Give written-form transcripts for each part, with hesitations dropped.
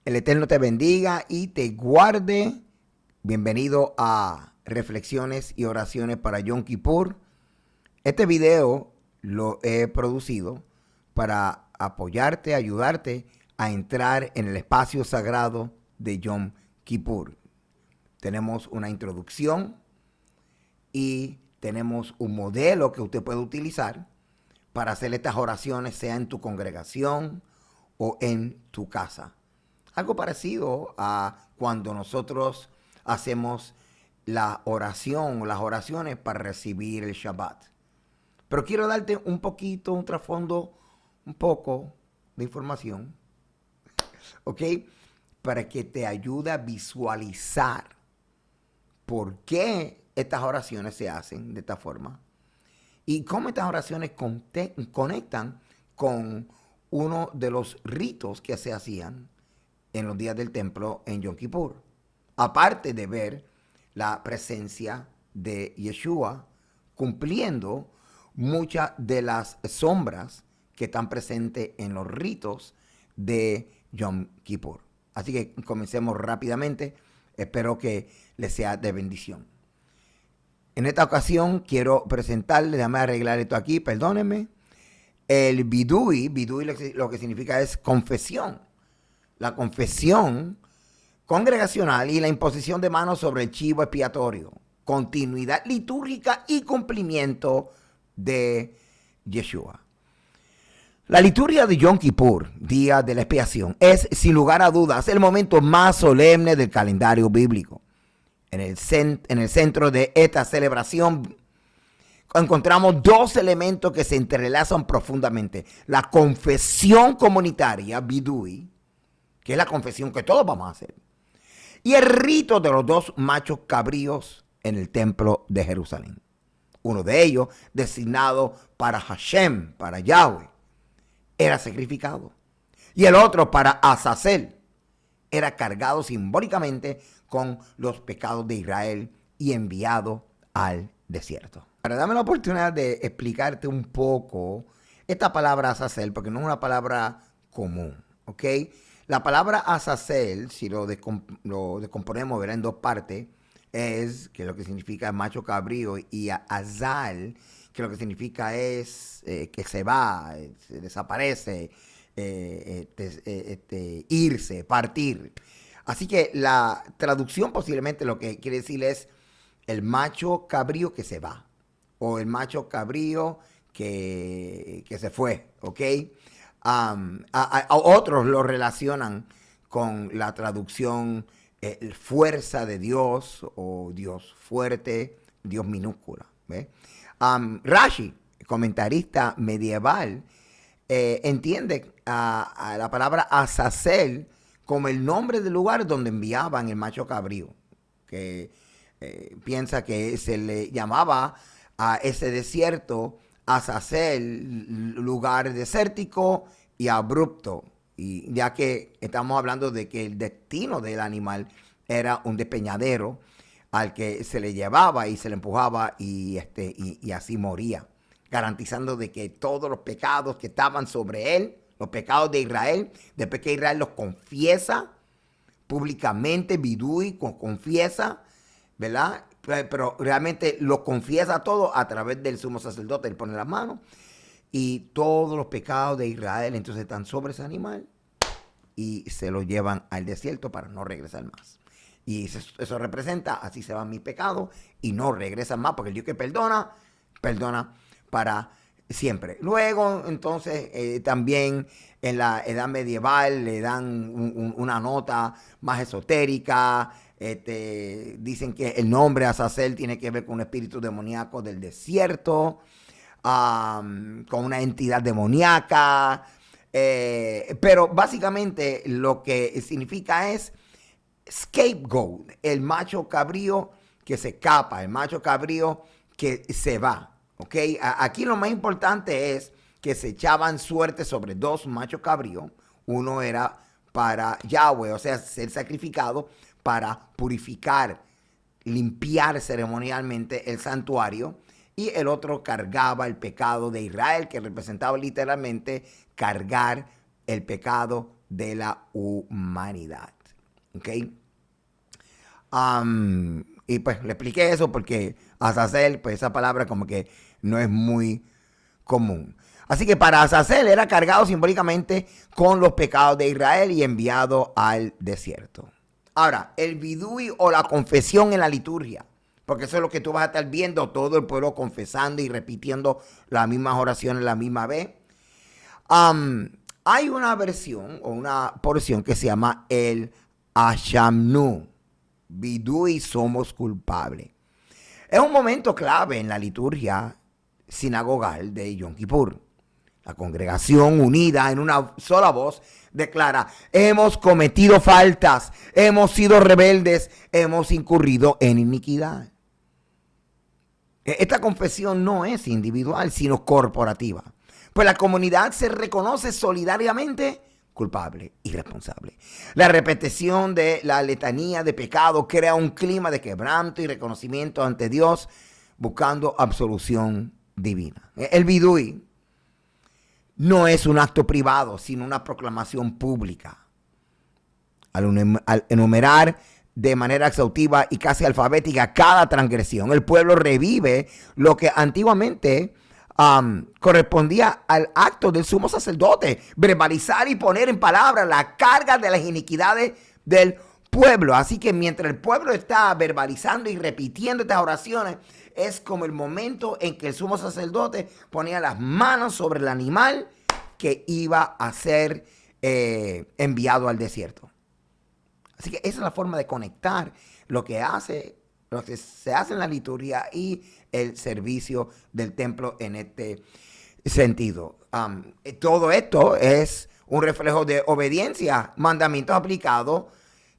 El Eterno te bendiga y te guarde. Bienvenido a Reflexiones y Oraciones para Yom Kippur. Este video lo he producido para apoyarte, ayudarte a entrar en el espacio sagrado de Yom Kippur. Tenemos una introducción y tenemos un modelo que usted puede utilizar para hacer estas oraciones, sea en tu congregación o en tu casa. Algo parecido a cuando nosotros hacemos la oración o las oraciones para recibir el Shabbat. Pero quiero darte un poquito, un trasfondo, un poco de información, ¿ok? Para que te ayude a visualizar por qué estas oraciones se hacen de esta forma y cómo estas oraciones conectan con uno de los ritos que se hacían en los días del templo en Yom Kippur. Aparte de ver la presencia de Yeshua cumpliendo muchas de las sombras que están presentes en los ritos de Yom Kippur. Así que comencemos rápidamente. Espero que les sea de bendición. En esta ocasión quiero presentarles, déjame arreglar esto aquí, perdónenme, el Bidui. Bidui lo que significa es confesión. La confesión congregacional y la imposición de manos sobre el chivo expiatorio, continuidad litúrgica y cumplimiento de Yeshua. La liturgia de Yom Kippur, día de la expiación, es sin lugar a dudas el momento más solemne del calendario bíblico. En el centro de esta celebración encontramos dos elementos que se entrelazan profundamente. La confesión comunitaria, Bidui, que es la confesión que todos vamos a hacer, y el rito de los dos machos cabríos en el templo de Jerusalén. Uno de ellos, designado para Hashem, para Yahweh, era sacrificado. Y el otro, para Azazel, era cargado simbólicamente con los pecados de Israel y enviado al desierto. Para darme la oportunidad de explicarte un poco esta palabra Azazel, porque no es una palabra común, ¿ok? La palabra Azazel, si lo descomponemos, verá en dos partes, es que lo que significa macho cabrío, y Azal, que lo que significa es que se va, se desaparece, irse, partir. Así que la traducción posiblemente lo que quiere decir es el macho cabrío que se va, o el macho cabrío que se fue, ¿ok? A otros lo relacionan con la traducción fuerza de Dios o Dios fuerte, Dios minúscula. ¿Ve? Rashi, comentarista medieval, entiende a la palabra Azazel como el nombre del lugar donde enviaban el macho cabrío, que piensa que se le llamaba a ese desierto Azazel, lugar desértico y abrupto, y ya que estamos hablando de que el destino del animal era un despeñadero al que se le llevaba y se le empujaba y así moría, garantizando de que todos los pecados que estaban sobre él, los pecados de Israel, después que Israel los confiesa públicamente, Bidui confiesa, ¿verdad? Pero realmente lo confiesa todo a través del sumo sacerdote. Él pone las manos y todos los pecados de Israel entonces están sobre ese animal y se lo llevan al desierto para no regresar más. Y eso representa, así se van mis pecados y no regresan más, porque el Dios que perdona, perdona para siempre. Luego, entonces, también en la edad medieval le dan una nota más esotérica. Dicen que el nombre Azazel tiene que ver con un espíritu demoníaco del desierto, con una entidad demoníaca. Pero básicamente lo que significa es scapegoat, el macho cabrío que se escapa, el macho cabrío que se va. ¿Ok? Aquí lo más importante es que se echaban suerte sobre dos machos cabríos. Uno era para Yahweh, o sea, ser sacrificado para purificar, limpiar ceremonialmente el santuario. Y el otro cargaba el pecado de Israel, que representaba literalmente cargar el pecado de la humanidad. ¿Ok? Y pues le expliqué eso porque Azazel, pues esa palabra como que no es muy común. Así que para Azazel era cargado simbólicamente con los pecados de Israel y enviado al desierto. Ahora, el vidui o la confesión en la liturgia, porque eso es lo que tú vas a estar viendo, todo el pueblo confesando y repitiendo las mismas oraciones la misma vez. Hay una versión o una porción que se llama el Ashamnu. Vidui, somos culpables. Es un momento clave en la liturgia sinagogal de Yom Kippur. La congregación unida en una sola voz declara: hemos cometido faltas, hemos sido rebeldes, hemos incurrido en iniquidad. Esta confesión no es individual, sino corporativa. Pues la comunidad se reconoce solidariamente culpable y responsable. La repetición de la letanía de pecado crea un clima de quebranto y reconocimiento ante Dios, buscando absolución divina. El vidui no es un acto privado, sino una proclamación pública. Al enumerar de manera exhaustiva y casi alfabética cada transgresión, el pueblo revive lo que antiguamente correspondía al acto del sumo sacerdote: verbalizar y poner en palabras la carga de las iniquidades del pueblo. Así que mientras el pueblo está verbalizando y repitiendo estas oraciones, es como el momento en que el sumo sacerdote ponía las manos sobre el animal que iba a ser enviado al desierto. Así que esa es la forma de conectar lo que se hace en la liturgia y el servicio del templo en este sentido. Todo esto es un reflejo de obediencia, mandamientos aplicados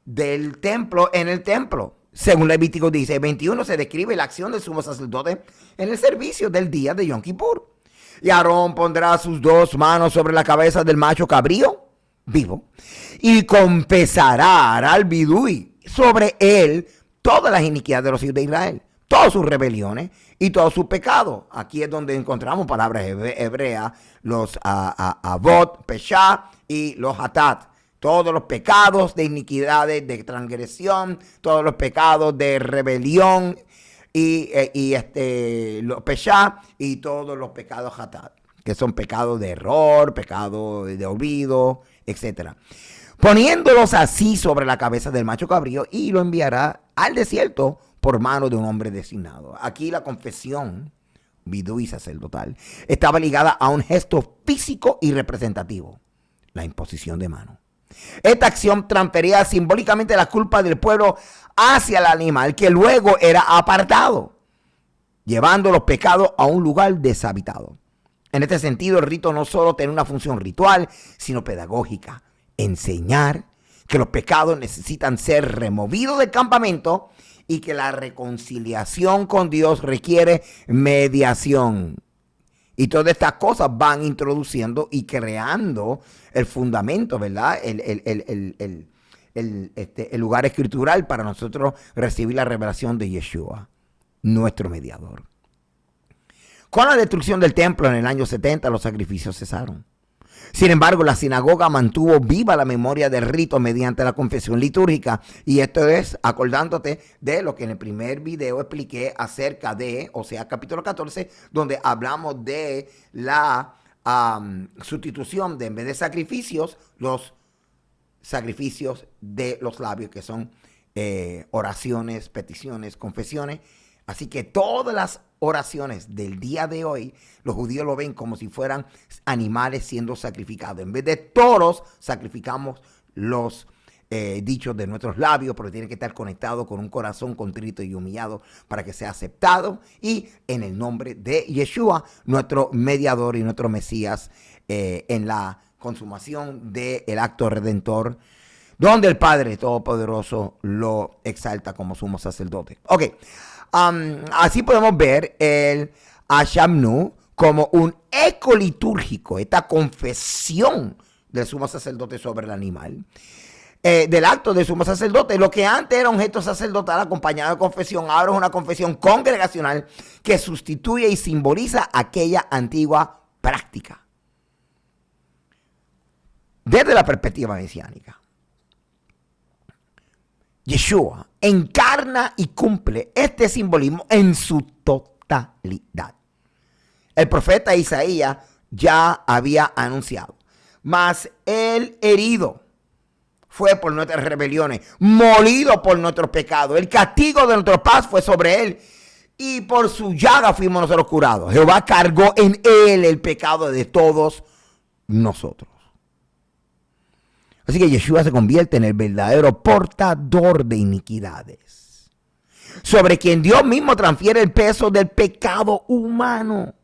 del templo en el templo. Según Levítico dice, 21 se describe la acción del sumo sacerdote en el servicio del día de Yom Kippur. Y Aarón pondrá sus 2 manos sobre la cabeza del macho cabrío vivo y confesará al vidui sobre él todas las iniquidades de los hijos de Israel, todas sus rebeliones y todos sus pecados. Aquí es donde encontramos palabras hebreas, los avot, peshá y los hatat. Todos los pecados de iniquidades, de transgresión, todos los pecados de rebelión y los peshá y todos los pecados hatat, que son pecados de error, pecados de olvido, etcétera. Poniéndolos así sobre la cabeza del macho cabrío, y lo enviará al desierto por mano de un hombre designado. Aquí la confesión vidui sacerdotal estaba ligada a un gesto físico y representativo: la imposición de mano. Esta acción transfería simbólicamente la culpa del pueblo hacia el animal, que luego era apartado, llevando los pecados a un lugar deshabitado. En este sentido, el rito no solo tiene una función ritual, sino pedagógica: enseñar que los pecados necesitan ser removidos del campamento y que la reconciliación con Dios requiere mediación. Y todas estas cosas van introduciendo y creando el fundamento, ¿verdad? El lugar escritural para nosotros recibir la revelación de Yeshua, nuestro mediador. Con la destrucción del templo en el año 70, los sacrificios cesaron. Sin embargo, la sinagoga mantuvo viva la memoria del rito mediante la confesión litúrgica. Y esto es acordándote de lo que en el primer video expliqué acerca de, o sea, capítulo 14, donde hablamos de la sustitución de, en vez de sacrificios, los sacrificios de los labios, que son oraciones, peticiones, confesiones. Así que todas las oraciones del día de hoy, los judíos lo ven como si fueran animales siendo sacrificados. En vez de toros, sacrificamos los dichos de nuestros labios, pero tiene que estar conectado con un corazón contrito y humillado para que sea aceptado. Y en el nombre de Yeshua, nuestro mediador y nuestro Mesías, en la consumación del acto redentor, donde el Padre Todopoderoso lo exalta como sumo sacerdote. Ok. Así podemos ver el Ashamnu como un eco litúrgico, esta confesión del sumo sacerdote sobre el animal, del acto del sumo sacerdote. Lo que antes era un gesto sacerdotal acompañado de confesión, ahora es una confesión congregacional que sustituye y simboliza aquella antigua práctica. desde la perspectiva mesiánica, Yeshua encarna y cumple este simbolismo en su totalidad. El profeta Isaías ya había anunciado: mas el herido fue por nuestras rebeliones, molido por nuestros pecados. El castigo de nuestra paz fue sobre él, y por su llaga fuimos nosotros curados. Jehová cargó en él el pecado de todos nosotros. Así que Yeshua se convierte en el verdadero portador de iniquidades, sobre quien Dios mismo transfiere el peso del pecado humano.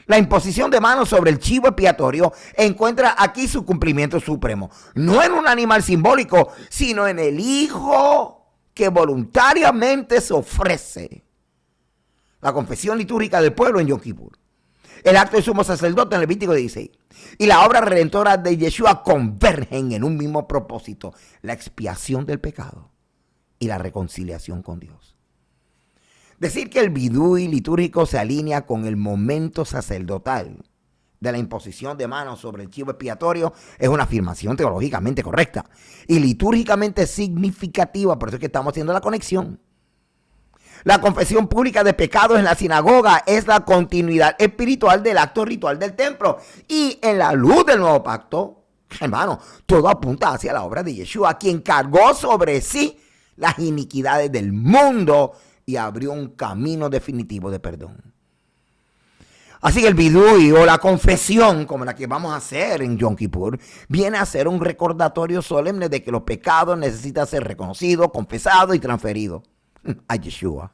La imposición de manos sobre el chivo expiatorio encuentra aquí su cumplimiento supremo, no en un animal simbólico, sino en el Hijo que voluntariamente se ofrece. La confesión litúrgica del pueblo en Yom Kippur, el acto de sumo sacerdote en Levítico 16 y la obra redentora de Yeshua convergen en un mismo propósito: la expiación del pecado y la reconciliación con Dios. Decir que el vidui litúrgico se alinea con el momento sacerdotal de la imposición de manos sobre el chivo expiatorio es una afirmación teológicamente correcta y litúrgicamente significativa. Por eso es que estamos haciendo la conexión. La confesión pública de pecados en la sinagoga es la continuidad espiritual del acto ritual del templo. Y en la luz del nuevo pacto, hermano, todo apunta hacia la obra de Yeshua, quien cargó sobre sí las iniquidades del mundo y abrió un camino definitivo de perdón. Así que el vidui o la confesión, como la que vamos a hacer en Yom Kippur, viene a ser un recordatorio solemne de que los pecados necesitan ser reconocidos, confesados y transferidos a Yeshua.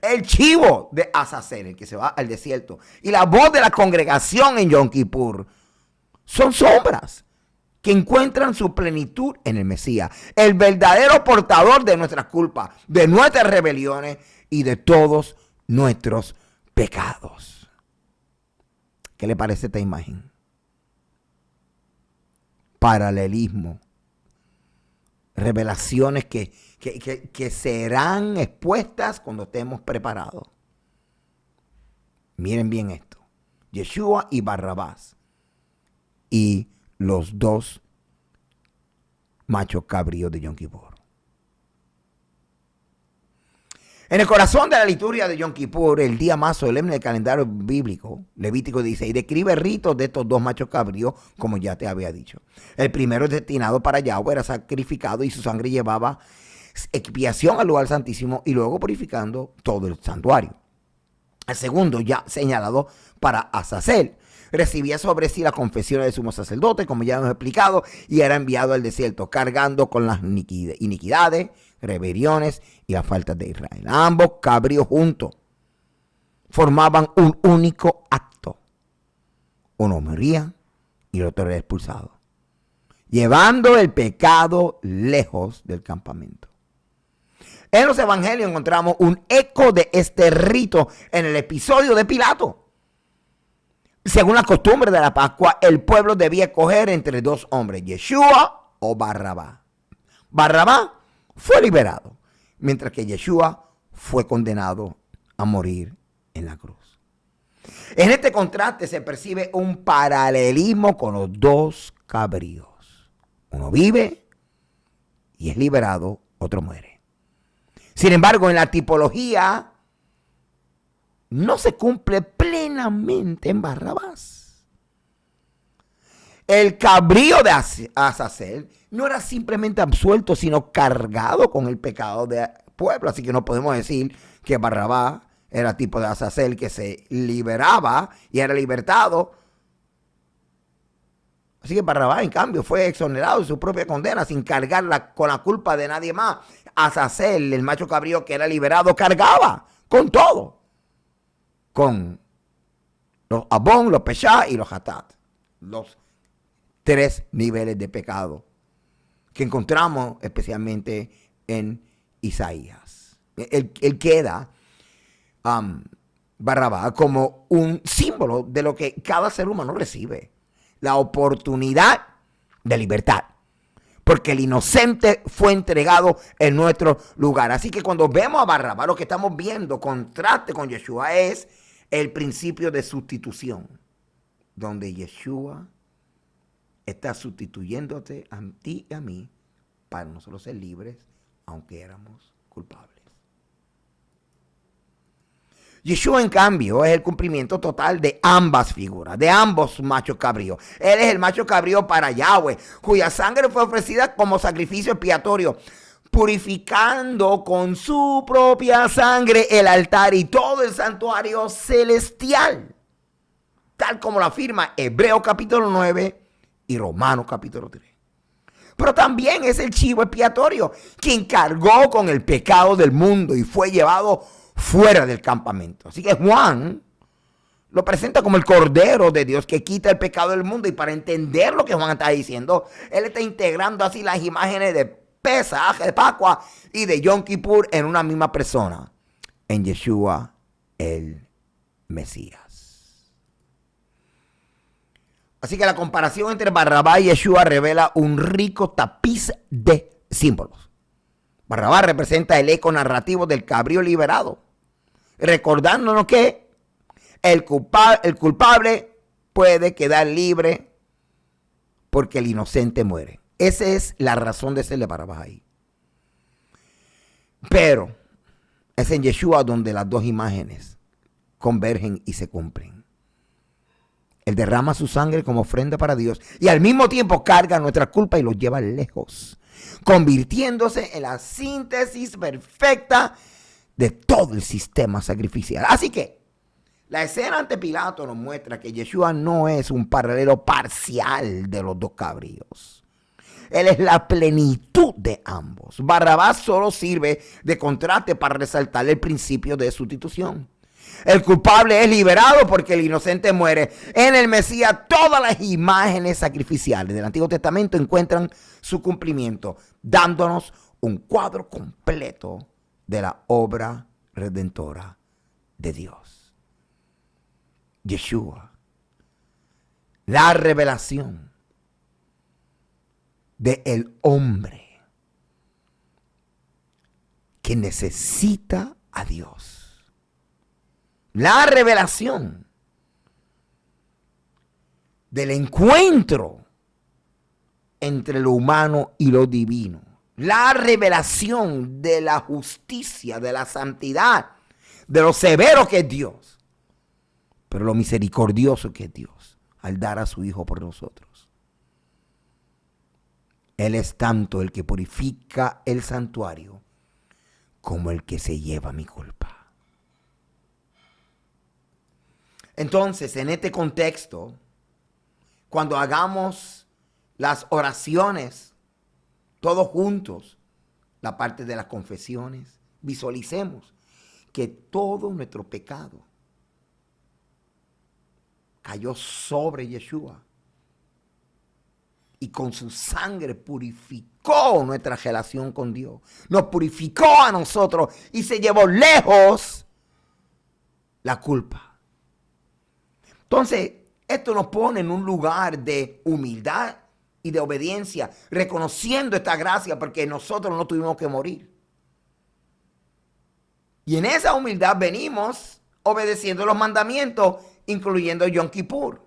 El chivo de Azazel, el que se va al desierto, y la voz de la congregación en Yom Kippur son sombras que encuentran su plenitud en el Mesías, el verdadero portador de nuestras culpas, de nuestras rebeliones y de todos nuestros pecados. ¿Qué le parece esta imagen? Paralelismo, revelaciones que serán expuestas cuando estemos preparados. Miren bien esto: Yeshua y Barrabás y los dos machos cabríos de Yom Kippur. En el corazón de la liturgia de Yom Kippur, el día más solemne del calendario bíblico, Levítico 16, describe ritos de estos dos machos cabríos, como ya te había dicho. El primero, destinado para Yahweh, era sacrificado y su sangre llevaba expiación al lugar santísimo y luego purificando todo el santuario. El segundo, ya señalado para Azazel, recibía sobre sí las confesiones del sumo sacerdote, como ya hemos explicado, y era enviado al desierto cargando con las iniquidades, rebeliones y las faltas de Israel. Ambos cabríos juntos formaban un único acto. Uno moría y el otro era expulsado, llevando el pecado lejos del campamento. En los evangelios encontramos un eco de este rito en el episodio de Pilato. Según la costumbre de la Pascua, el pueblo debía escoger entre dos hombres, Yeshua o Barrabás. Barrabás fue liberado, mientras que Yeshua fue condenado a morir en la cruz. En este contraste se percibe un paralelismo con los dos cabríos. Uno vive y es liberado, otro muere. Sin embargo, en la tipología no se cumple plenamente en Barrabás. El cabrío de Azazel no era simplemente absuelto, sino cargado con el pecado del pueblo. Así que no podemos decir que Barrabás era tipo de Azazel que se liberaba y era libertado. Así que Barrabás, en cambio, fue exonerado de su propia condena sin cargar con la culpa de nadie más. Azazel, el macho cabrío que era liberado, cargaba con todo. Con los Abón, los Peshá y los Hatat. Los tres niveles de pecado que encontramos especialmente en Isaías. Él queda, Barrabás, como un símbolo de lo que cada ser humano recibe: la oportunidad de libertad, porque el inocente fue entregado en nuestro lugar. Así que cuando vemos a Barrabás, lo que estamos viendo, contraste con Yeshua, es el principio de sustitución, donde Yeshua está sustituyéndote a ti y a mí para nosotros ser libres, aunque éramos culpables. Yeshua, en cambio, es el cumplimiento total de ambas figuras, de ambos machos cabríos. Él es el macho cabrío para Yahweh, cuya sangre fue ofrecida como sacrificio expiatorio, purificando con su propia sangre el altar y todo el santuario celestial, tal como lo afirma Hebreos capítulo 9 y Romanos capítulo 3. Pero también es el chivo expiatorio, quien cargó con el pecado del mundo y fue llevado fuera del campamento. Así que Juan lo presenta como el Cordero de Dios que quita el pecado del mundo. Y para entender lo que Juan está diciendo, él está integrando así las imágenes de Pesaj, de Pascua y de Yom Kippur en una misma persona, en Yeshua el Mesías. Así que la comparación entre Barrabás y Yeshua revela un rico tapiz de símbolos. Barrabás representa el eco narrativo del cabrío liberado, recordándonos que el culpable puede quedar libre porque el inocente muere. Esa es la razón de ser de Barrabás ahí. Pero es en Yeshua donde las dos imágenes convergen y se cumplen. Él derrama su sangre como ofrenda para Dios y al mismo tiempo carga nuestra culpa y los lleva lejos, convirtiéndose en la síntesis perfecta de todo el sistema sacrificial. Así que la escena ante Pilato nos muestra que Yeshua no es un paralelo parcial de los dos cabríos. Él es la plenitud de ambos. Barrabás solo sirve de contraste para resaltar el principio de sustitución. El culpable es liberado porque el inocente muere. En el Mesías todas las imágenes sacrificiales del Antiguo Testamento encuentran su cumplimiento, dándonos un cuadro completo de la obra redentora de Dios. Yeshua, la revelación del hombre que necesita a Dios. La revelación del encuentro entre lo humano y lo divino. La revelación de la justicia, de la santidad, de lo severo que es Dios, pero lo misericordioso que es Dios al dar a su Hijo por nosotros. Él es tanto el que purifica el santuario como el que se lleva mi culpa. Entonces, en este contexto, cuando hagamos las oraciones todos juntos, la parte de las confesiones, visualicemos que todo nuestro pecado cayó sobre Yeshua y con su sangre purificó nuestra relación con Dios, nos purificó a nosotros y se llevó lejos la culpa. Entonces, esto nos pone en un lugar de humildad y de obediencia, reconociendo esta gracia porque nosotros no tuvimos que morir. Y en esa humildad venimos obedeciendo los mandamientos, incluyendo Yom Kippur.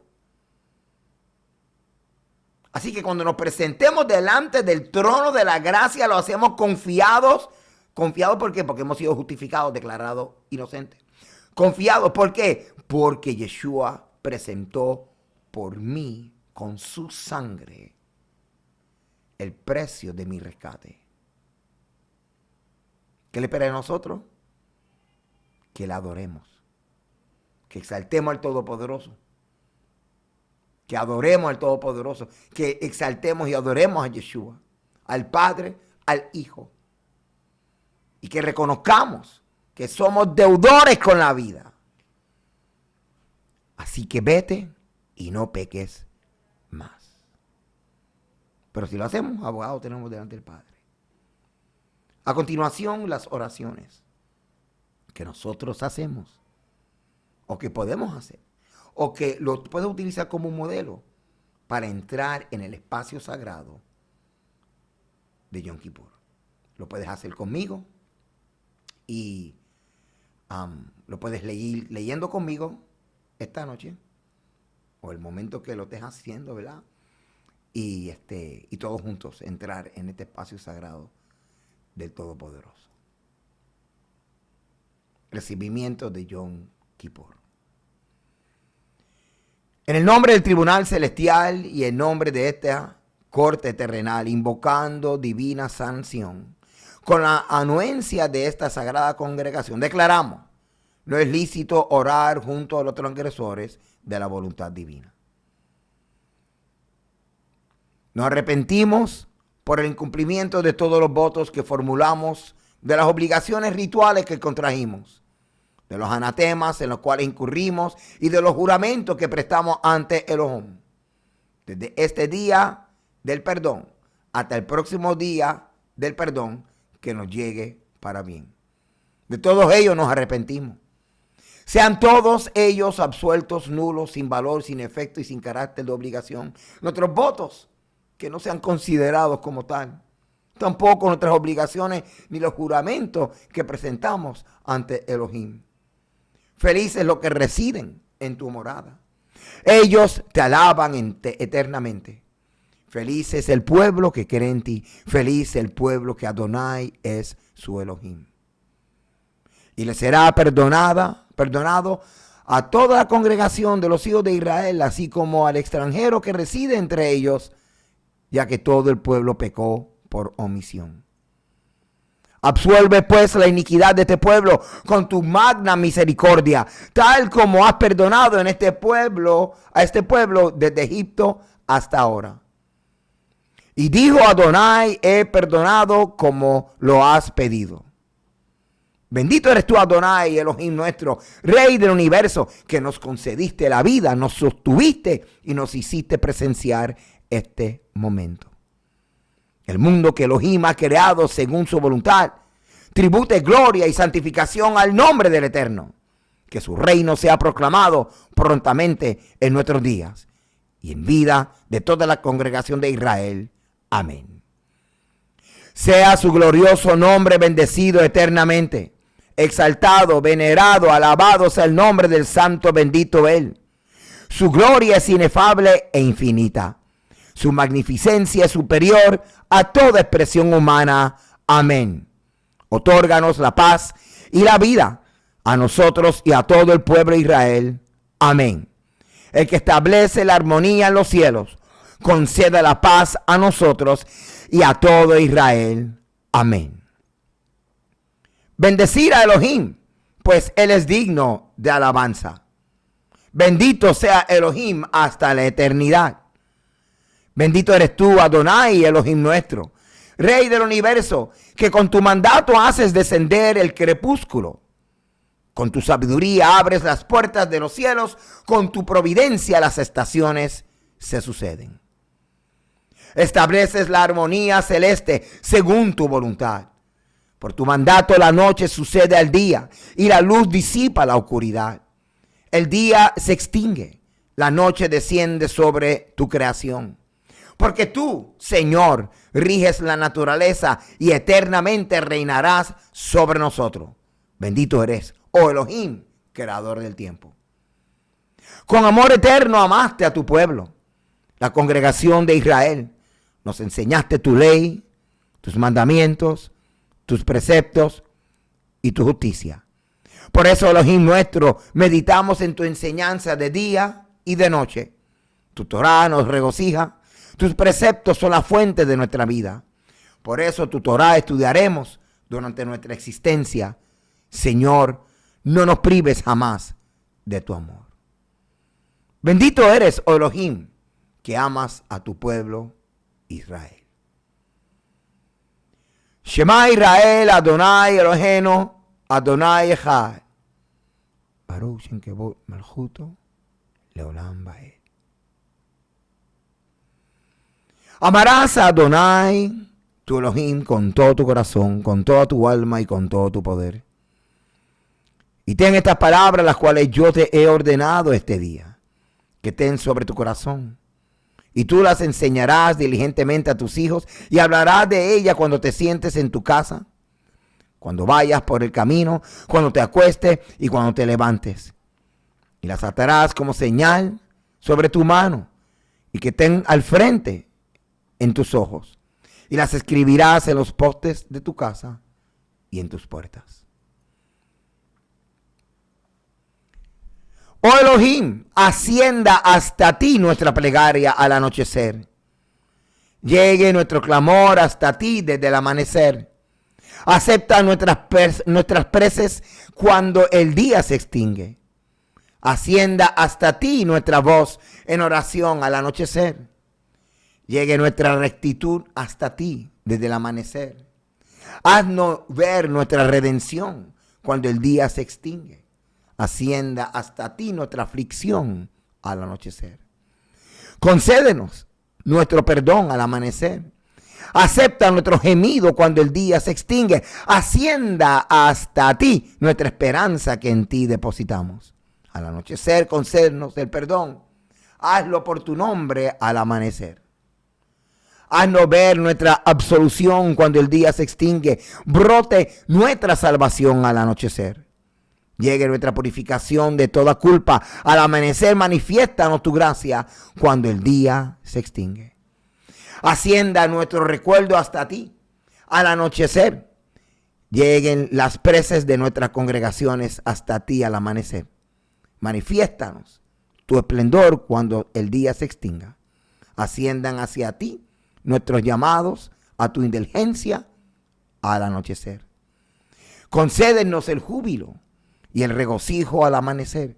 Así que cuando nos presentemos delante del trono de la gracia, lo hacemos confiados. ¿Confiados por qué? Porque hemos sido justificados, declarados inocentes. Confiados, ¿por qué? Porque Yeshua presentó por mí con su sangre el precio de mi rescate. ¿Qué le espera a nosotros? Que la adoremos, que exaltemos al Todopoderoso, que adoremos al Todopoderoso, que exaltemos y adoremos a Yeshua, al Padre, al Hijo, y que reconozcamos que somos deudores con la vida. Así que vete y no peques más. Pero si lo hacemos, abogado tenemos delante del Padre. A continuación, las oraciones que nosotros hacemos, o que podemos hacer, o que lo puedes utilizar como un modelo para entrar en el espacio sagrado de Yom Kippur. Lo puedes hacer conmigo y lo puedes leer leyendo conmigo esta noche o el momento que lo estés haciendo, ¿verdad? y todos juntos entrar en este espacio sagrado del Todopoderoso. Recibimiento de Yom Kippur. En el nombre del Tribunal Celestial y en nombre de esta Corte Terrenal, invocando divina sanción, con la anuencia de esta sagrada congregación, declaramos: no es lícito orar junto a los transgresores de la voluntad divina. Nos arrepentimos por el incumplimiento de todos los votos que formulamos, de las obligaciones rituales que contrajimos, de los anatemas en los cuales incurrimos y de los juramentos que prestamos ante Elohim. Desde este día del perdón hasta el próximo día del perdón que nos llegue para bien. De todos ellos nos arrepentimos. Sean todos ellos absueltos, nulos, sin valor, sin efecto y sin carácter de obligación. Nuestros votos que no sean considerados como tal. Tampoco nuestras obligaciones ni los juramentos que presentamos ante Elohim. Felices los que residen en tu morada. Ellos te alaban eternamente. Feliz es el pueblo que cree en ti. Feliz el pueblo que Adonai es su Elohim. Y le será perdonado a toda la congregación de los hijos de Israel, así como al extranjero que reside entre ellos, ya que todo el pueblo pecó por omisión. Absuelve pues la iniquidad de este pueblo con tu magna misericordia, tal como has perdonado a este pueblo desde Egipto hasta ahora. Y dijo Adonai: he perdonado como lo has pedido. Bendito eres tú, Adonai, Elohim nuestro, Rey del universo, que nos concediste la vida, nos sostuviste y nos hiciste presenciar este momento. El mundo que Elohim ha creado según su voluntad, tribute gloria y santificación al nombre del Eterno. Que su reino sea proclamado prontamente en nuestros días y en vida de toda la congregación de Israel. Amén. Sea su glorioso nombre bendecido eternamente. Exaltado, venerado, alabado sea el nombre del santo bendito Él. Su gloria es inefable e infinita. Su magnificencia es superior a toda expresión humana. Amén. Otórganos la paz y la vida a nosotros y a todo el pueblo de Israel. Amén. El que establece la armonía en los cielos, conceda la paz a nosotros y a todo Israel. Amén. Bendecir a Elohim, pues Él es digno de alabanza. Bendito sea Elohim hasta la eternidad. Bendito eres tú, Adonai, Elohim nuestro, Rey del universo, que con tu mandato haces descender el crepúsculo. Con tu sabiduría abres las puertas de los cielos, con tu providencia las estaciones se suceden. Estableces la armonía celeste según tu voluntad. Por tu mandato la noche sucede al día y la luz disipa la oscuridad. El día se extingue, la noche desciende sobre tu creación. Porque tú, Señor, riges la naturaleza y eternamente reinarás sobre nosotros. Bendito eres, oh Elohim, creador del tiempo. Con amor eterno amaste a tu pueblo, la congregación de Israel. Nos enseñaste tu ley, tus mandamientos, tus preceptos y tu justicia. Por eso, Elohim nuestro, meditamos en tu enseñanza de día y de noche. Tu Torah nos regocija. Tus preceptos son la fuente de nuestra vida. Por eso tu Torah estudiaremos durante nuestra existencia. Señor, no nos prives jamás de tu amor. Bendito eres, oh Elohim, que amas a tu pueblo Israel. Shema Israel, Adonai Eloheinu, Adonai Echad. Baruch Shem Kevod Malchuto, Leolam Vaed. Amarás a Adonai, tu Elohim, con todo tu corazón, con toda tu alma y con todo tu poder. Y ten estas palabras, las cuales yo te he ordenado este día, que estén sobre tu corazón. Y tú las enseñarás diligentemente a tus hijos y hablarás de ellas cuando te sientes en tu casa, cuando vayas por el camino, cuando te acuestes y cuando te levantes. Y las atarás como señal sobre tu mano y que estén al frente en tus ojos y las escribirás en los postes de tu casa y en tus puertas. Oh Elohim, ascienda hasta ti nuestra plegaria al anochecer. Llegue nuestro clamor hasta ti desde el amanecer. Acepta nuestras preces cuando el día se extingue. Ascienda hasta ti nuestra voz en oración al anochecer. Llegue nuestra rectitud hasta ti desde el amanecer. Haznos ver nuestra redención cuando el día se extingue. Ascienda hasta ti nuestra aflicción al anochecer. Concédenos nuestro perdón al amanecer. Acepta nuestro gemido cuando el día se extingue. Ascienda hasta ti nuestra esperanza que en ti depositamos. Al anochecer, concédenos el perdón. Hazlo por tu nombre al amanecer. Haznos ver nuestra absolución cuando el día se extingue. Brote nuestra salvación al anochecer. Llegue nuestra purificación de toda culpa. Al amanecer, manifiéstanos tu gracia cuando el día se extingue. Ascienda nuestro recuerdo hasta ti. Al anochecer, lleguen las preces de nuestras congregaciones hasta ti al amanecer. Manifiéstanos tu esplendor cuando el día se extinga. Asciendan hacia ti nuestros llamados a tu indulgencia al anochecer. Concédenos el júbilo y el regocijo al amanecer.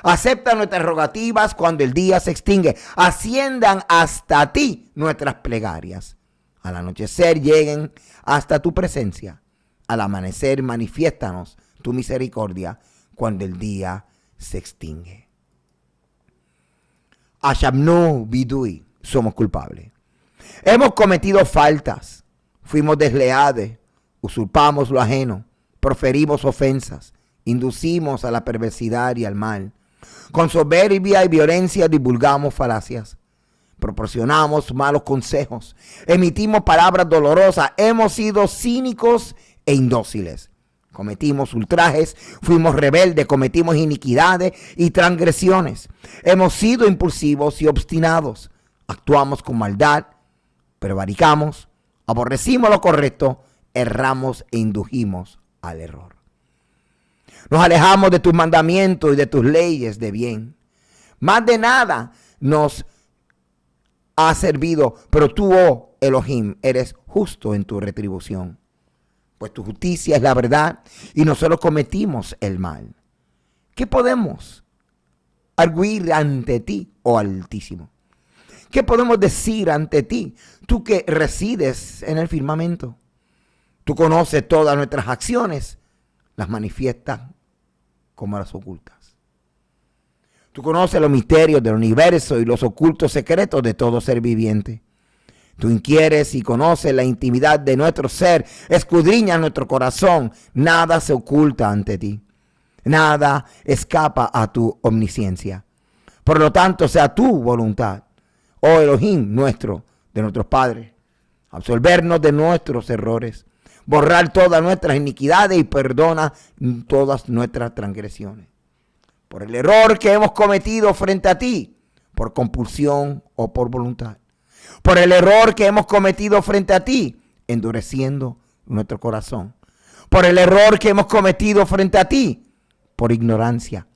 Acepta nuestras rogativas cuando el día se extingue. Asciendan hasta ti nuestras plegarias. Al anochecer lleguen hasta tu presencia. Al amanecer manifiéstanos tu misericordia cuando el día se extingue. Ashamnu bidui, somos culpables. Hemos cometido faltas. Fuimos desleales. Usurpamos lo ajeno. Proferimos ofensas. Inducimos a la perversidad y al mal. Con soberbia y violencia divulgamos falacias. Proporcionamos malos consejos. Emitimos palabras dolorosas. Hemos sido cínicos e indóciles. Cometimos ultrajes, fuimos rebeldes, cometimos iniquidades y transgresiones. Hemos sido impulsivos y obstinados. Actuamos con maldad, prevaricamos, aborrecimos lo correcto, erramos e indujimos al error. Nos alejamos de tus mandamientos y de tus leyes de bien. Más de nada nos ha servido, pero tú, oh Elohim, eres justo en tu retribución. Pues tu justicia es la verdad y nosotros cometimos el mal. ¿Qué podemos arguir ante ti, oh Altísimo? ¿Qué podemos decir ante ti, tú que resides en el firmamento? Tú conoces todas nuestras acciones, las manifiestas como las ocultas. Tú conoces los misterios del universo y los ocultos secretos de todo ser viviente. Tú inquieres y conoces la intimidad de nuestro ser, escudriñas nuestro corazón. Nada se oculta ante ti. Nada escapa a tu omnisciencia. Por lo tanto, sea tu voluntad, oh Elohim nuestro, de nuestros padres, absolvernos de nuestros errores, borrar todas nuestras iniquidades y perdona todas nuestras transgresiones. Por el error que hemos cometido frente a ti, por compulsión o por voluntad. Por el error que hemos cometido frente a ti, endureciendo nuestro corazón. Por el error que hemos cometido frente a ti, por ignorancia.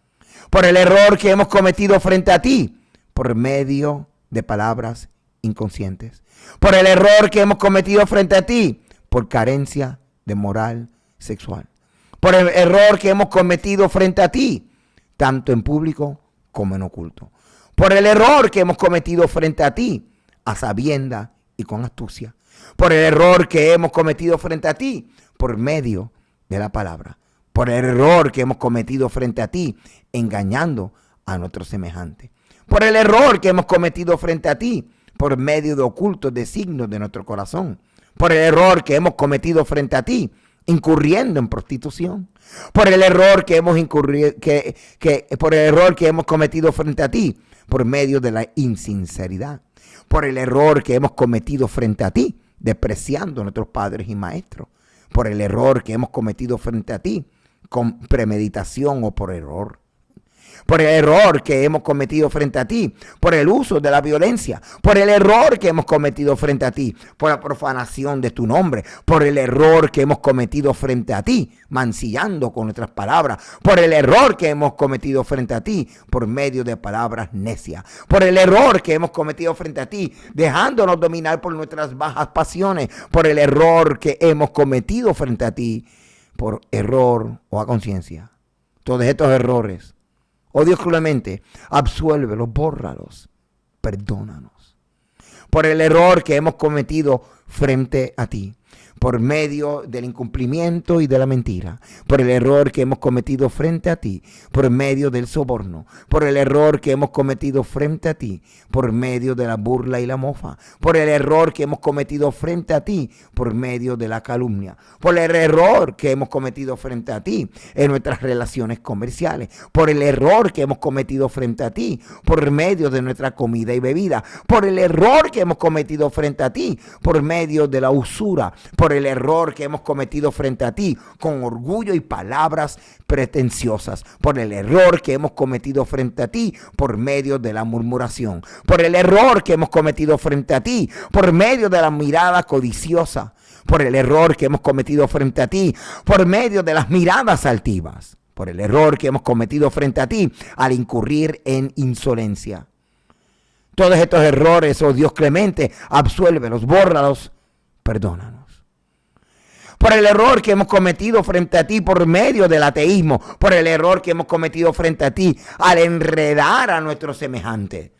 Por el error que hemos cometido frente a ti, por medio de palabras inconscientes. Por el error que hemos cometido frente a ti, por carencia de moral sexual. Por el error que hemos cometido frente a ti, tanto en público como en oculto. Por el error que hemos cometido frente a ti, a sabienda y con astucia. Por el error que hemos cometido frente a ti, por medio de la palabra. Por el error que hemos cometido frente a ti, engañando a nuestro semejante. Por el error que hemos cometido frente a ti, por medio de ocultos designios de nuestro corazón. Por el error que hemos cometido frente a ti, incurriendo en prostitución. Por el error que hemos por el error que hemos cometido frente a ti, por medio de la insinceridad. Por el error que hemos cometido frente a ti, despreciando a nuestros padres y maestros. Por el error que hemos cometido frente a ti, con premeditación o por error. por el error que hemos cometido frente a ti, por el uso de la violencia, por el error que hemos cometido frente a ti, por la profanación de tu nombre, por el error que hemos cometido frente a ti, mancillando con nuestras palabras, por el error que hemos cometido frente a ti, por medio de palabras necias, por el error que hemos cometido frente a ti, dejándonos dominar por nuestras bajas pasiones, por el error que hemos cometido frente a ti, por error o a conciencia. Todos estos errores, oh Dios clemente, absuélvelos, bórralos, perdónanos. Por el error que hemos cometido frente a ti, por medio del incumplimiento y de la mentira, por el error que hemos cometido frente a ti, por medio del soborno, por el error que hemos cometido frente a ti, por medio de la burla y la mofa, por el error que hemos cometido frente a ti, por medio de la calumnia, por el error que hemos cometido frente a ti en nuestras relaciones comerciales, por el error que hemos cometido frente a ti, por medio de nuestra comida y bebida, por el error que hemos cometido frente a ti, por medio de la usura, por el error que hemos cometido frente a ti con orgullo y palabras pretenciosas, por el error que hemos cometido frente a ti por medio de la murmuración, por el error que hemos cometido frente a ti por medio de la mirada codiciosa, por el error que hemos cometido frente a ti por medio de las miradas altivas, por el error que hemos cometido frente a ti al incurrir en insolencia. Todos estos errores, oh Dios clemente, absuélvelos, bórralos, perdónanos. Por el error que hemos cometido frente a ti por medio del ateísmo, por el error que hemos cometido frente a ti al enredar a nuestro semejante,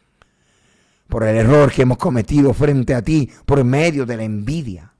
por el error que hemos cometido frente a ti por medio de la envidia,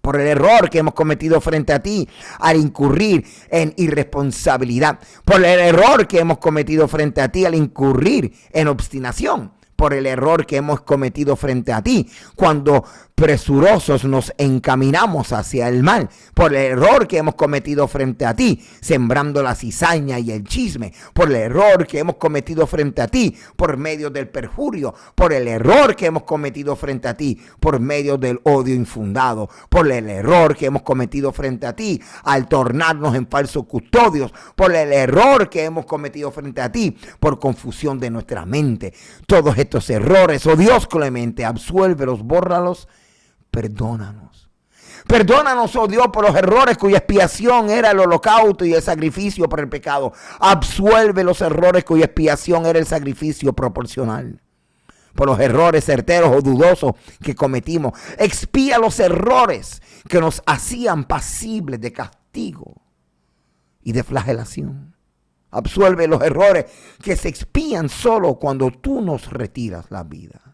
por el error que hemos cometido frente a ti al incurrir en irresponsabilidad, por el error que hemos cometido frente a ti al incurrir en obstinación, por el error que hemos cometido frente a ti cuando presurosos nos encaminamos hacia el mal, por el error que hemos cometido frente a ti, sembrando la cizaña y el chisme, por el error que hemos cometido frente a ti, por medio del perjurio, por el error que hemos cometido frente a ti, por medio del odio infundado, por el error que hemos cometido frente a ti, al tornarnos en falsos custodios, por el error que hemos cometido frente a ti, por confusión de nuestra mente. Todos estos errores, oh Dios clemente, absuélvelos, bórralos, perdónanos. Perdónanos, oh Dios, por los errores cuya expiación era el holocausto y el sacrificio por el pecado. Absuelve los errores cuya expiación era el sacrificio proporcional. Por los errores certeros o dudosos que cometimos. Expía los errores que nos hacían pasibles de castigo y de flagelación. Absuelve los errores que se expían solo cuando tú nos retiras la vida.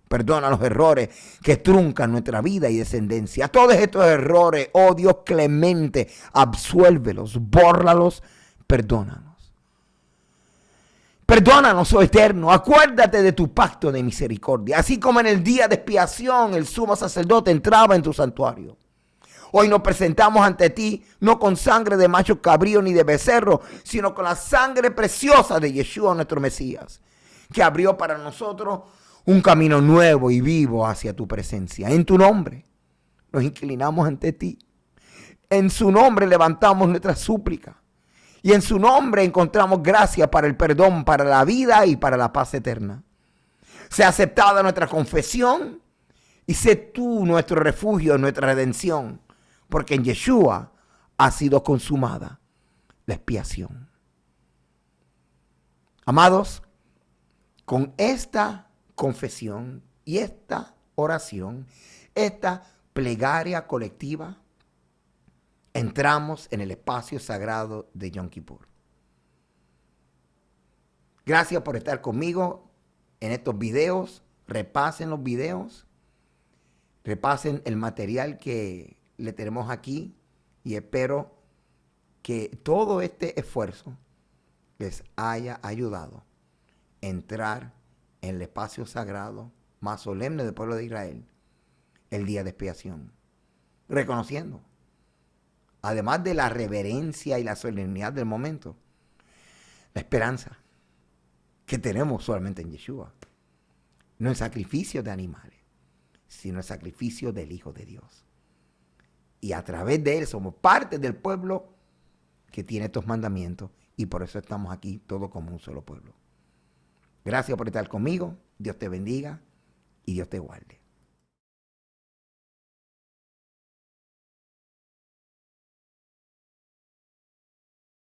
Perdona los errores que truncan nuestra vida y descendencia. Todos estos errores, oh Dios clemente, absuélvelos, bórralos, perdónanos. Perdónanos, oh Eterno, acuérdate de tu pacto de misericordia. Así como en el día de expiación el sumo sacerdote entraba en tu santuario. Hoy nos presentamos ante ti, no con sangre de macho cabrío ni de becerro, sino con la sangre preciosa de Yeshua, nuestro Mesías, que abrió para nosotros un camino nuevo y vivo hacia tu presencia. En tu nombre nos inclinamos ante ti. En su nombre levantamos nuestra súplica. Y en su nombre encontramos gracia para el perdón, para la vida y para la paz eterna. Sea aceptada nuestra confesión y sé tú nuestro refugio, nuestra redención. Porque en Yeshua ha sido consumada la expiación. Amados, con esta confesión y esta oración, esta plegaria colectiva, entramos en el espacio sagrado de Yom Kippur. Gracias por estar conmigo en estos videos. Repasen los videos, repasen el material que le tenemos aquí y espero que todo este esfuerzo les haya ayudado a entrar en el espacio sagrado más solemne del pueblo de Israel, el día de expiación, reconociendo, además de la reverencia y la solemnidad del momento, la esperanza que tenemos solamente en Yeshua, no en sacrificio de animales, sino en sacrificio del Hijo de Dios. Y a través de él somos parte del pueblo que tiene estos mandamientos y por eso estamos aquí todos como un solo pueblo. Gracias por estar conmigo. Dios te bendiga y Dios te guarde.